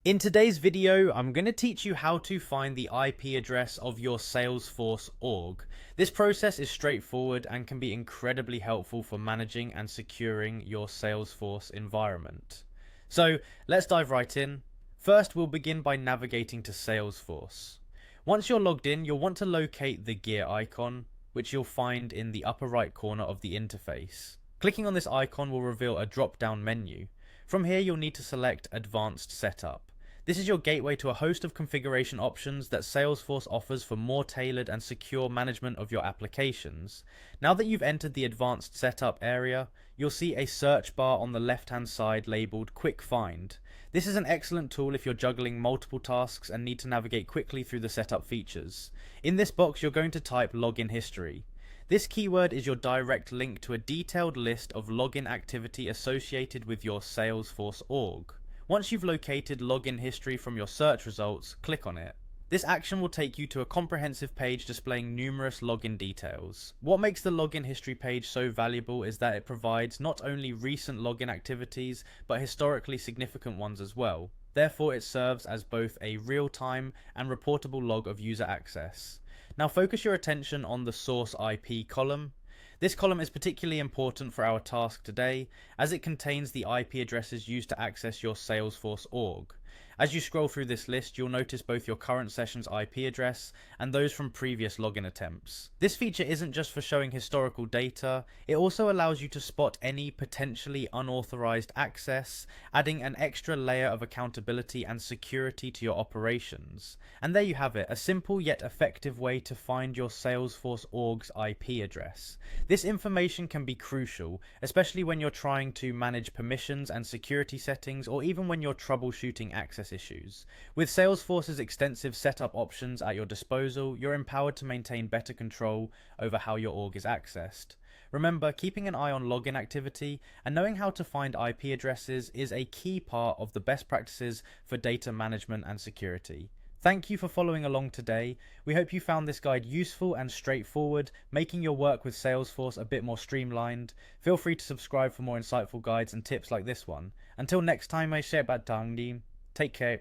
In today's video, I'm going to teach you how to find the IP address of your Salesforce org. This process is straightforward and can be incredibly helpful for managing and securing your Salesforce environment. So let's dive right in. First, we'll begin by navigating to Salesforce. Once you're logged in, you'll want to locate the gear icon, which you'll find in the upper right corner of the interface. Clicking on this icon will reveal a drop-down menu. From here, you'll need to select Advanced Setup. This is your gateway to a host of configuration options that Salesforce offers for more tailored and secure management of your applications. Now that you've entered the Advanced Setup area, you'll see a search bar on the left-hand side labeled Quick Find. This is an excellent tool if you're juggling multiple tasks and need to navigate quickly through the setup features. In this box, you're going to type Login History. This keyword is your direct link to a detailed list of login activity associated with your Salesforce org. Once you've located login history from your search results, click on it. This action will take you to a comprehensive page displaying numerous login details. What makes the login history page so valuable is that it provides not only recent login activities, but historically significant ones as well. Therefore, it serves as both a real-time and reportable log of user access. Now focus your attention on the source IP column. This column is particularly important for our task today, as it contains the IP addresses used to access your Salesforce org. As you scroll through this list, you'll notice both your current session's IP address and those from previous login attempts. This feature isn't just for showing historical data, it also allows you to spot any potentially unauthorized access, adding an extra layer of accountability and security to your operations. And there you have it, a simple yet effective way to find your Salesforce org's IP address. This information can be crucial, especially when you're trying to manage permissions and security settings, or even when you're troubleshooting access issues. With Salesforce's extensive setup options at your disposal, you're empowered to maintain better control over how your org is accessed. Remember, keeping an eye on login activity and knowing how to find IP addresses is a key part of the best practices for data management and security. Thank you for following along today. We hope you found this guide useful and straightforward, making your work with Salesforce a bit more streamlined. Feel free to subscribe for more insightful guides and tips like this one. Until next time, I say about Take care.